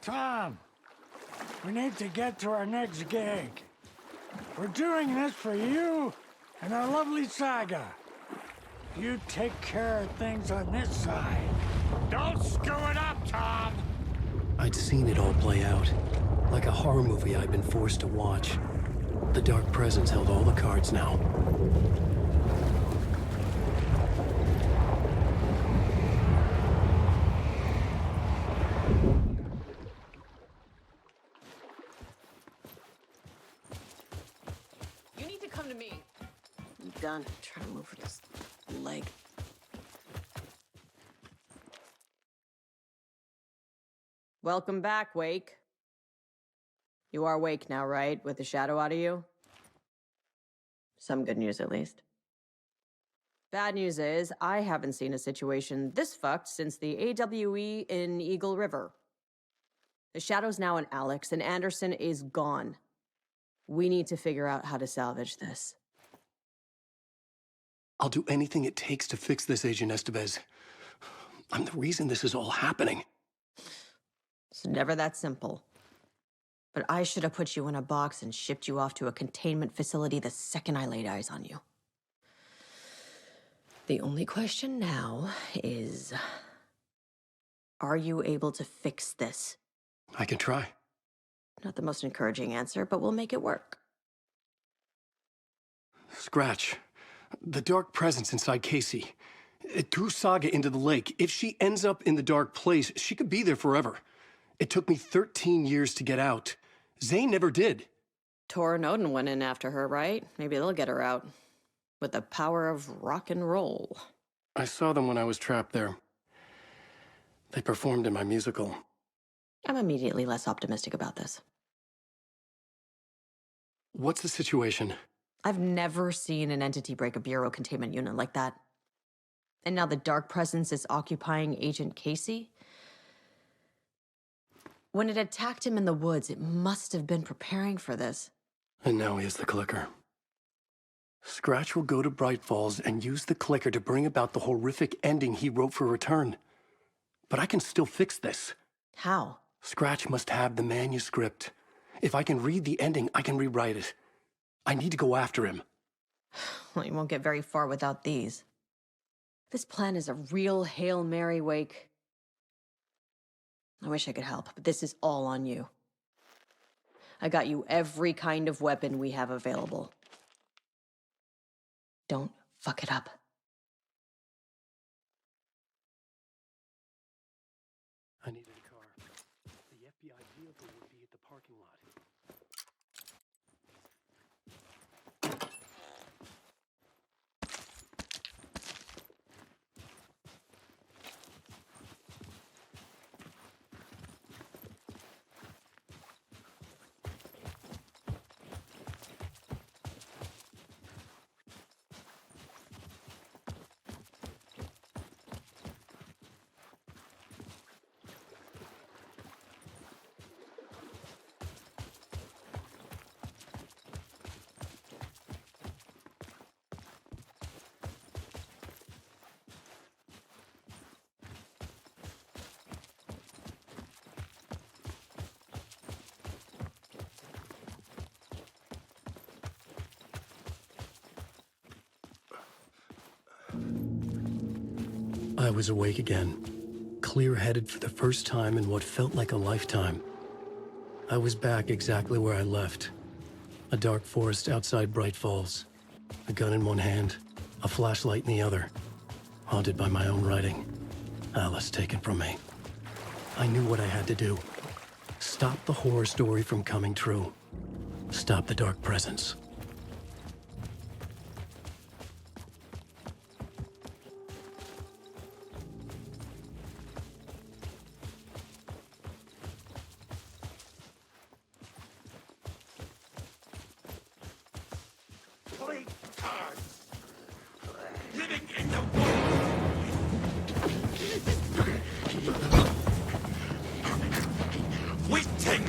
Tom, we need to get to our next gig. We're doing this for you and our lovely saga. You take care of things on this side. Don't screw it up, Tom! I'd seen it all play out. Like a horror movie I'd been forced to watch. The Dark Presence held all the cards now. You need to come to me. I'm done trying to move with this leg. Welcome back, Wake. You are awake now, right? With the shadow out of you? Some good news, at least. Bad news is, I haven't seen a situation this fucked since the AWE in Eagle River. The shadow's now in Alex, and Anderson is gone. We need to figure out how to salvage this. I'll do anything it takes to fix this, Agent Estevez. I'm the reason this is all happening. It's never that simple. But I should have put you in a box and shipped you off to a containment facility the second I laid eyes on you. The only question now is, are you able to fix this? I can try. Not the most encouraging answer, but we'll make it work. Scratch. The Dark Presence inside Casey. It threw Saga into the lake. If she ends up in the dark place, she could be there forever. It took me 13 years to get out. Zane never did. Tor and Odin went in after her, right? Maybe they'll get her out. With the power of rock and roll. I saw them when I was trapped there. They performed in my musical. I'm immediately less optimistic about this. What's the situation? I've never seen an entity break a bureau containment unit like that. And now the Dark Presence is occupying Agent Casey? When it attacked him in the woods, it must have been preparing for this. And now he has the clicker. Scratch will go to Bright Falls and use the clicker to bring about the horrific ending he wrote for Return. But I can still fix this. How? Scratch must have the manuscript. If I can read the ending, I can rewrite it. I need to go after him. Well, you won't get very far without these. This plan is a real Hail Mary, Wake. I wish I could help, but this is all on you. I got you every kind of weapon we have available. Don't fuck it up. I needed a car. The FBI vehicle would be at the parking lot. I was awake again, clear-headed for the first time in what felt like a lifetime. I was back exactly where I left. A dark forest outside Bright Falls. A gun in one hand, a flashlight in the other. Haunted by my own writing. Alice taken from me. I knew what I had to do. Stop the horror story from coming true. Stop the Dark Presence. Living in the woods! Waiting!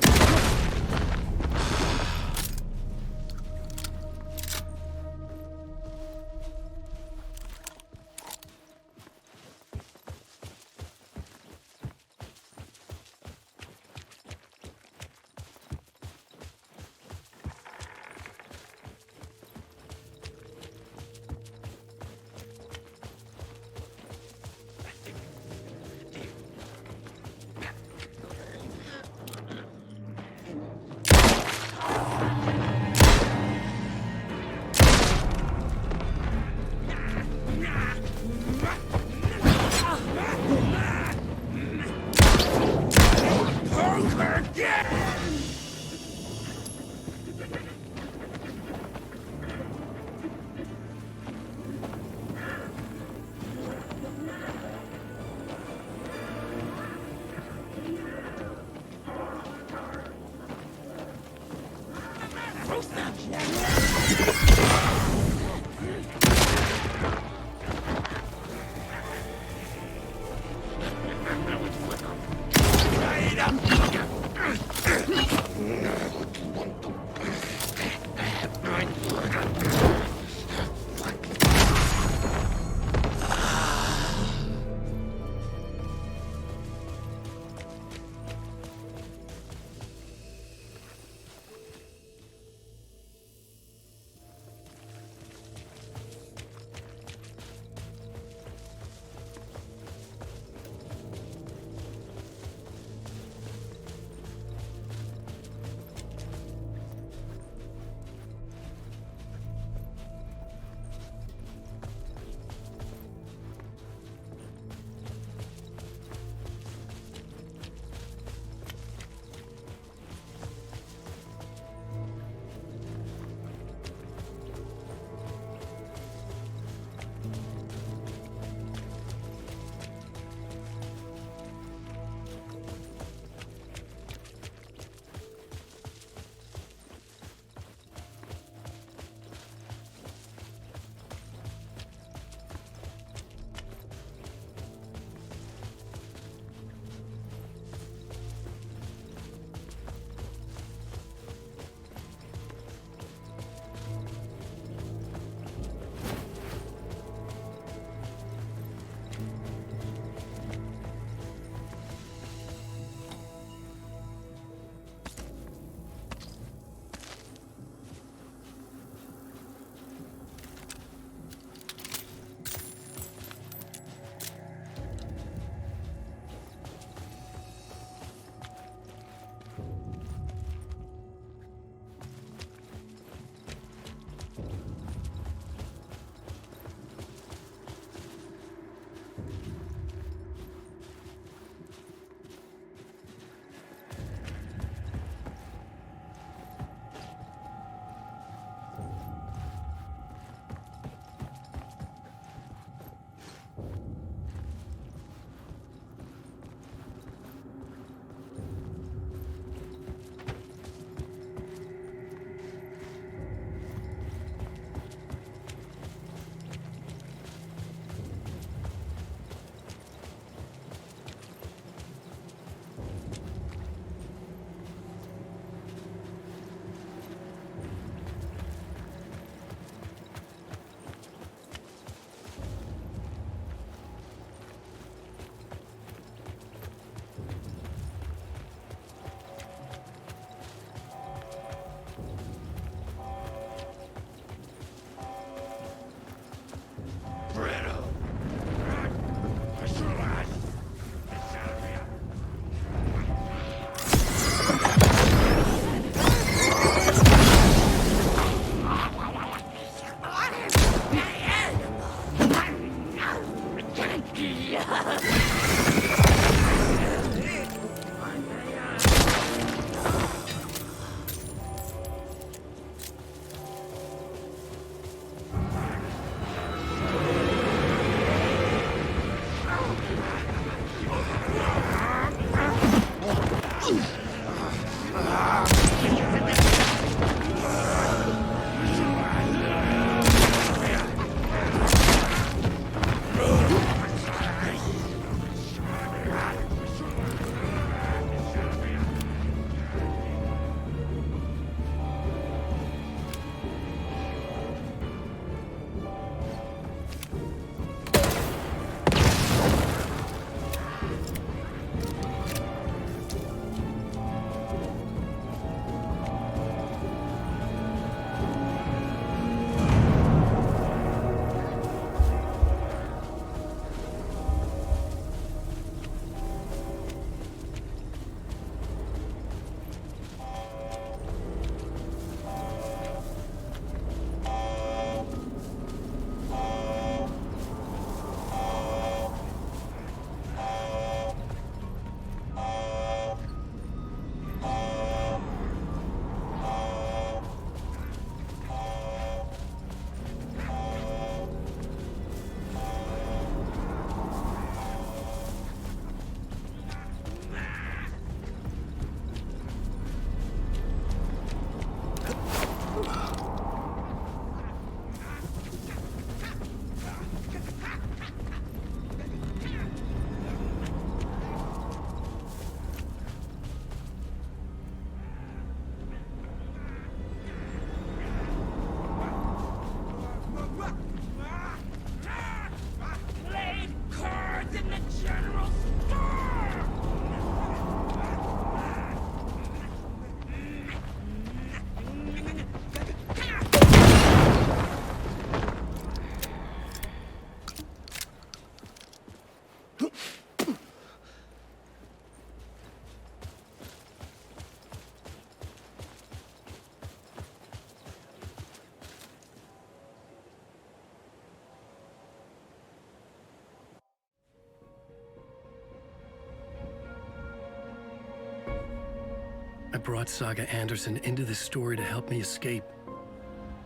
I brought Saga Anderson into this story to help me escape.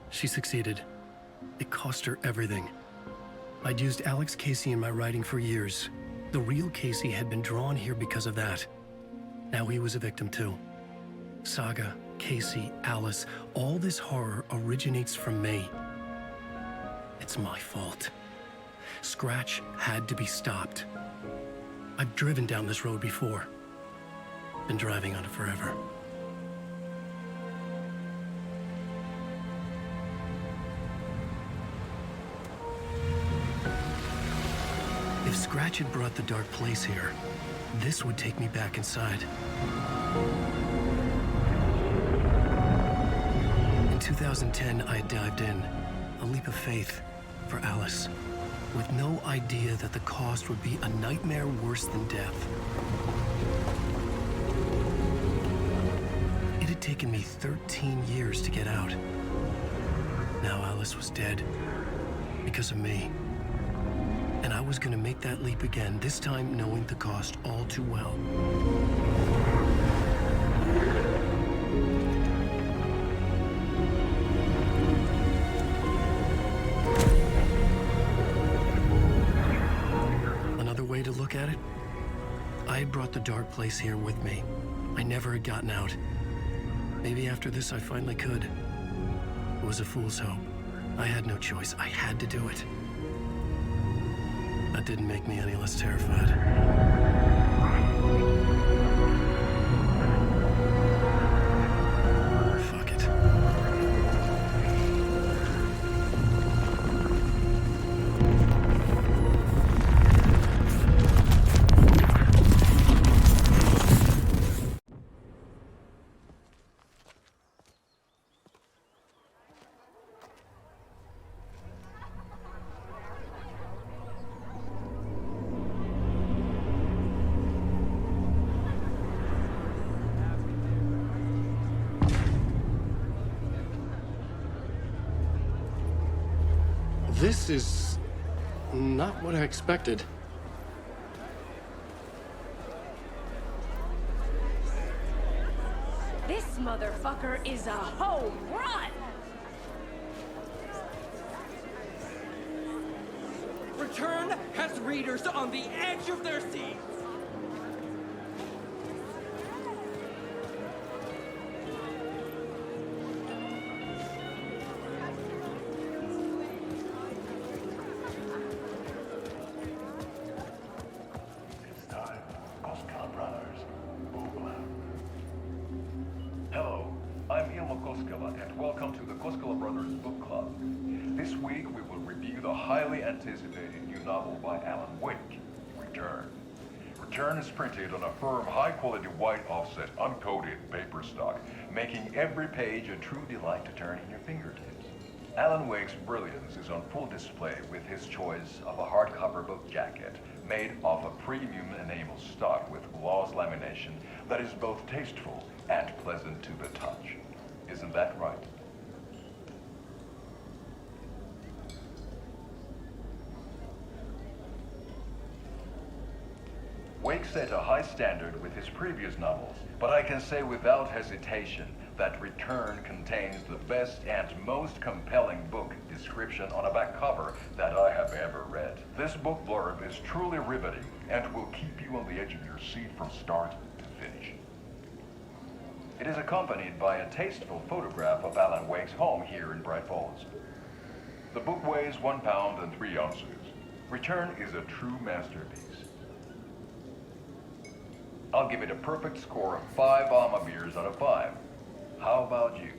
She succeeded. It cost her everything. I'd used Alex Casey in my writing for years. The real Casey had been drawn here because of that. Now he was a victim too. Saga, Casey, Alice, all this horror originates from me. It's my fault. Scratch had to be stopped. I've driven down this road before. Been driving on it forever. If Scratch had brought the dark place here, this would take me back inside. In 2010, I dived in, a leap of faith for Alice, with no idea that the cost would be a nightmare worse than death. It had taken me 13 years to get out. Now Alice was dead, because of me. And I was gonna make that leap again, this time knowing the cost all too well. Another way to look at it, I had brought the dark place here with me. I never had gotten out. Maybe after this I finally could. It was a fool's hope. I had no choice. I had to do it. That didn't make me any less terrified. Fuck it. This is not what I expected. motherfucker is a home run! Return has readers on the edge of their seats! It's time, Koskela Brothers. Book Club. Hello, I'm Ilmo Koskela, and welcome to the Koskela Brothers Book Club. This week we will review the highly anticipated new novel by Alan Wake, Return. Return is printed on a firm, high-quality white offset, uncoated paper stock, making every page a true delight to turn in your fingertips. Alan Wake's brilliance is on full display with his choice of a hardcover book jacket made of a premium enamel stock with gloss lamination that is both tasteful and pleasant to the touch. Isn't that right? Wake set a high standard with his previous novels, but I can say without hesitation that Return contains the best and most compelling book description on a back cover that I have ever read. This book blurb is truly riveting and will keep you on the edge of your seat from start to finish. It is accompanied by a tasteful photograph of Alan Wake's home here in Bright Falls. The book weighs 1 pound and 3 ounces. Return is a true masterpiece. I'll give it a perfect score of 5 Alma beers out of 5. How about you?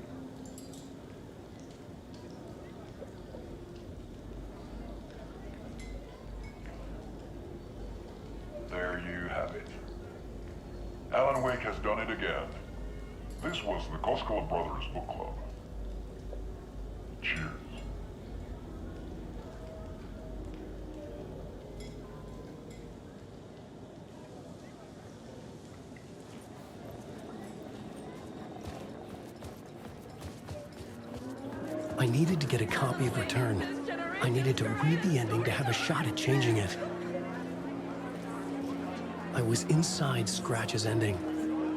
There you have it. Alan Wake has done it again. This was the Koskela Brothers Book Club. Cheers. I needed to get a copy of Return. I needed to read the ending to have a shot at changing it. I was inside Scratch's ending,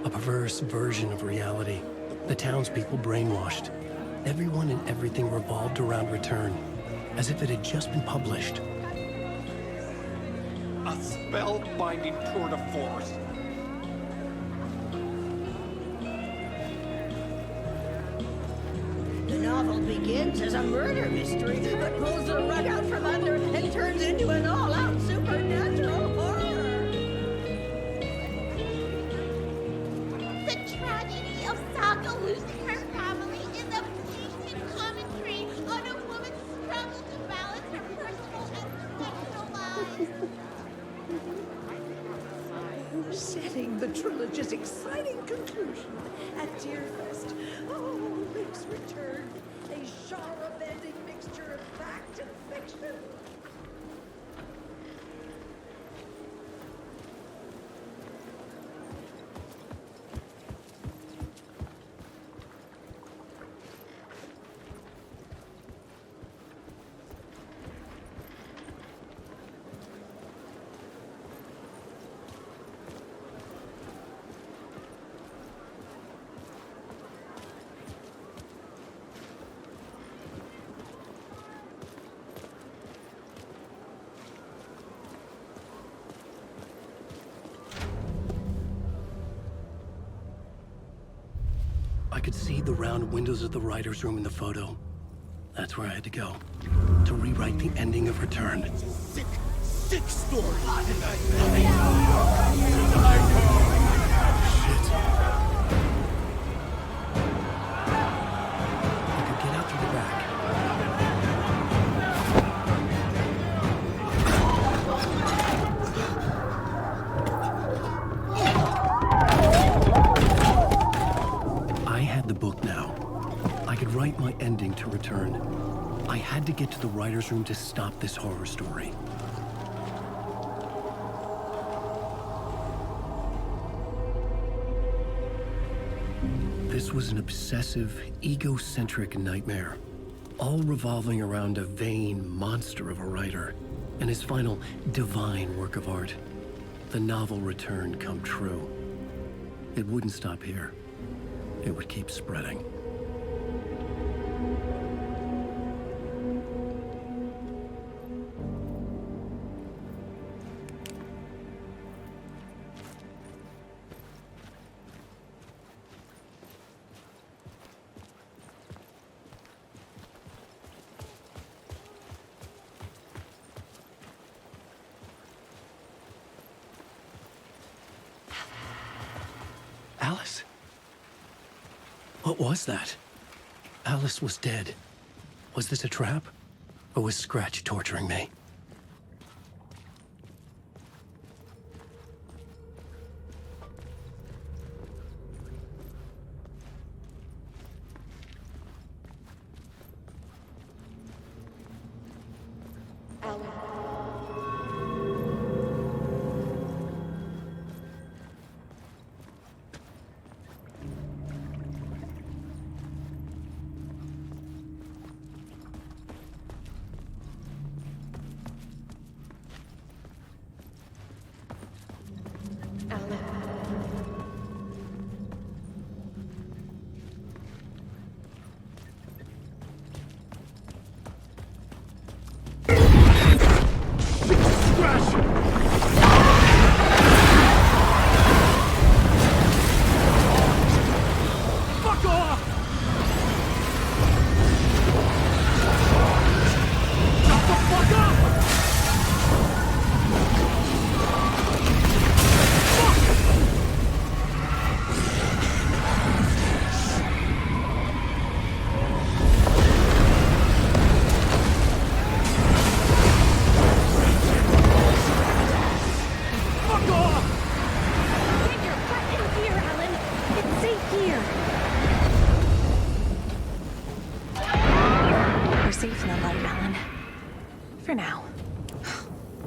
a perverse version of reality. The townspeople brainwashed. Everyone and everything revolved around Return, as if it had just been published. A spellbinding tour de force. The novel begins as a murder mystery, but pulls the rug out from under and turns into an all-out supernatural horror. The tragedy of Saga losing her family is a patient commentary on a woman's struggle to balance her personal and professional lives. Setting the trilogy's exciting conclusion at Deerfest. Oh, Wake's Return, a genre-bending mixture of fact and fiction. I could see the round windows of the writer's room in the photo. That's where I had to go, to rewrite the ending of Return. Sick, sick story. Shit. I could get out through the back. I had the book now. I could write my ending to Return. I had to get to the writer's room to stop this horror story. This was an obsessive, egocentric nightmare, all revolving around a vain monster of a writer and his final divine work of art, the novel Return come true. It wouldn't stop here. it would keep spreading. Alice? What was that? Alice was dead. Was this a trap? Or was Scratch torturing me?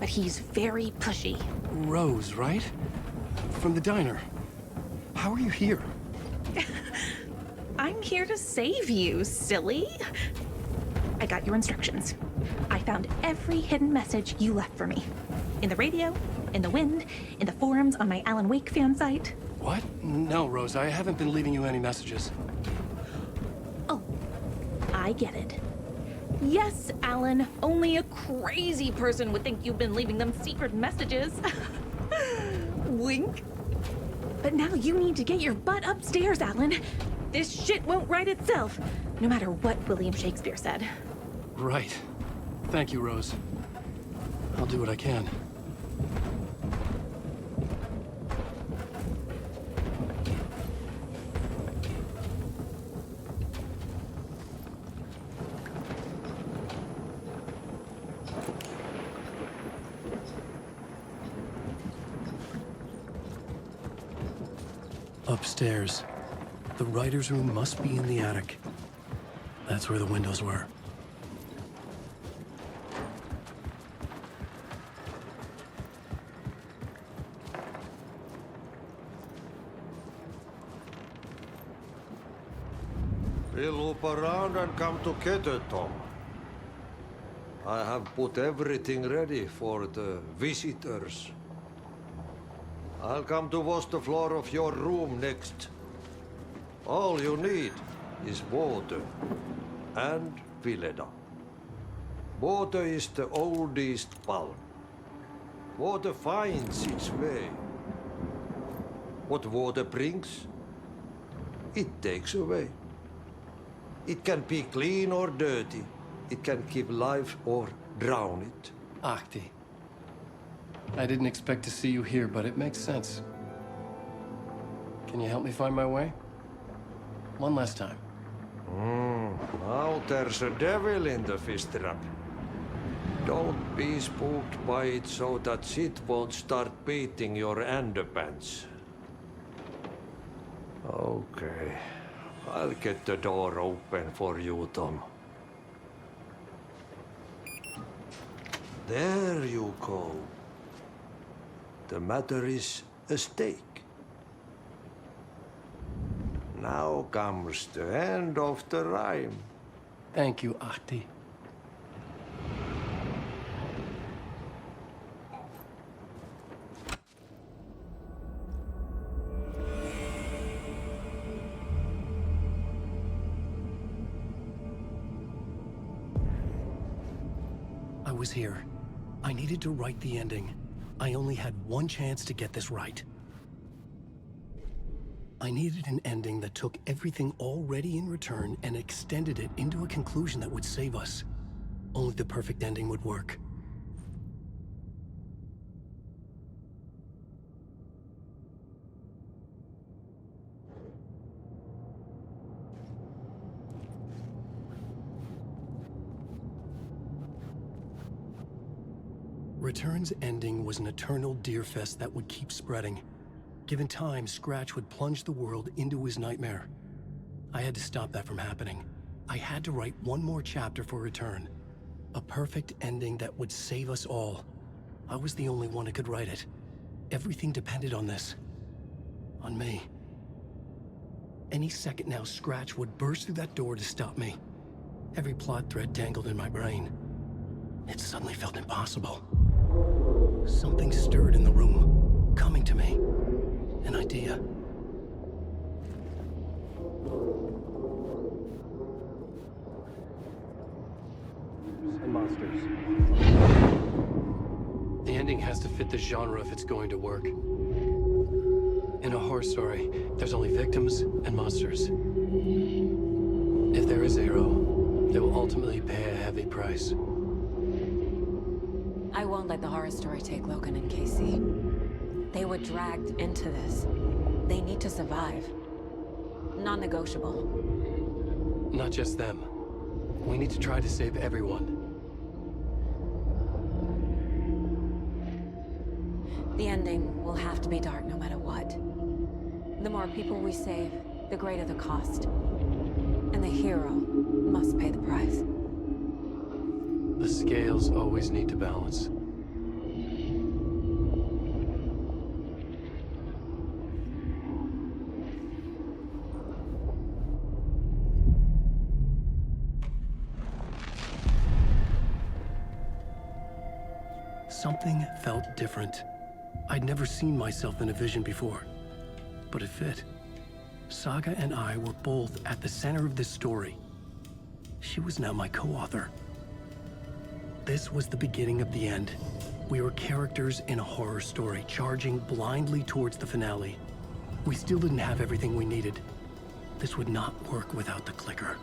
He's very pushy. Rose, right? From the diner. How are you here? I'm here to save you, silly. I got your instructions. I found every hidden message you left for me. In the radio, in the wind, in the forums on my Alan Wake fan site. What? No, Rose, I haven't been leaving you any messages. Oh, I get it. Yes, Alan, only a crazy person would think you've been leaving them secret messages. Wink. But now you need to get your butt upstairs, Alan. This shit won't right itself, no matter what William Shakespeare said. Right. Thank you, Rose. I'll do what I can. Upstairs. The writer's room must be in the attic. That's where the windows were. We'll loop around and come together, Tom. I have put everything ready for the visitors. I'll come to wash the floor of your room next. All you need is water and Vileda. Water is the oldest bulb. Water finds its way. What water brings, it takes away. It can be clean or dirty. It can keep life or drown it. Ahti. I didn't expect to see you here, but it makes sense. Can you help me find my way? One last time. Now there's a devil in the fish trap. Don't be spooked by it so that shit won't start beating your underpants. Okay. I'll get the door open for you, Tom. There you go. The matter is a stake. Now comes the end of the rhyme. Thank you, Ahti. was here. I needed to write the ending. I only had one chance to get this right. I needed an ending that took everything already in Return and extended it into a conclusion that would save us. Only the perfect ending would work. Return's ending was an eternal deer fest that would keep spreading. Given time, Scratch would plunge the world into his nightmare. I had to stop that from happening. I had to write one more chapter for Return. A perfect ending that would save us all. I was the only one who could write it. Everything depended on this. On me. Any second now, Scratch would burst through that door to stop me. Every plot thread tangled in my brain. It suddenly felt impossible. Something stirred in the room, coming to me. An idea. And monsters. The ending has to fit the genre if it's going to work. In a horror story, there's only victims and monsters. If there is a hero, they will ultimately pay a heavy price. I won't let the horror story take Logan and Casey. They were dragged into this. They need to survive. Non-negotiable. Not just them. We need to try to save everyone. The ending will have to be dark no matter what. The more people we save, the greater the cost. And the hero must pay the price. The scales always need to balance. Something felt different. I'd never seen myself in a vision before, but it fit. Saga and I were both at the center of this story. She was now my co-author. This was the beginning of the end. We were characters in a horror story, charging blindly towards the finale. We still didn't have everything we needed. This would not work without the clicker.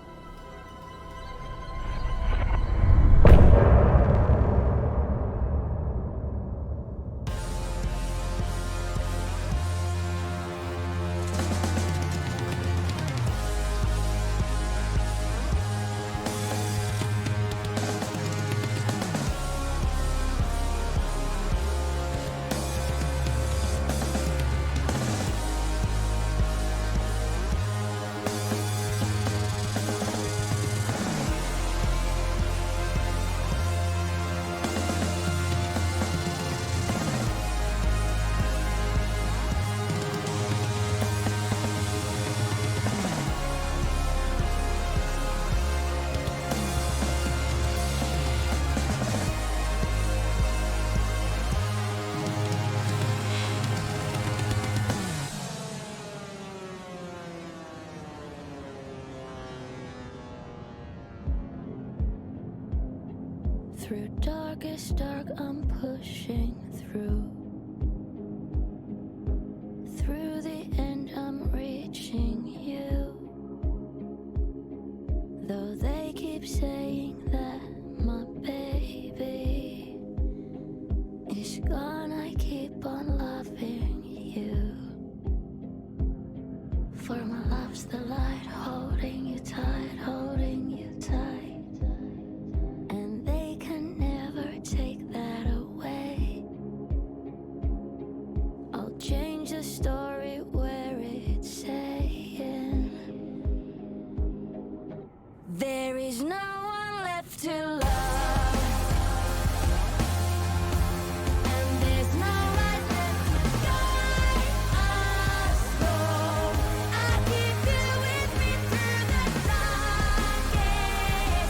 Through darkest dark, I'm pushing through. Through the end, I'm reaching you. Though they keep saying that my baby is gone, I keep on loving you. For my love's the light, holding you tight, holding you tight. Take that away. I'll change the story where it's saying there is no one left to love. And there's no light left to guide us home. I keep you with me through the darkest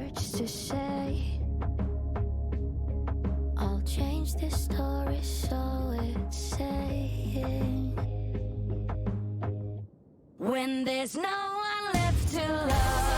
words to say. I'll change this story so it's saying, when there's no one left to love.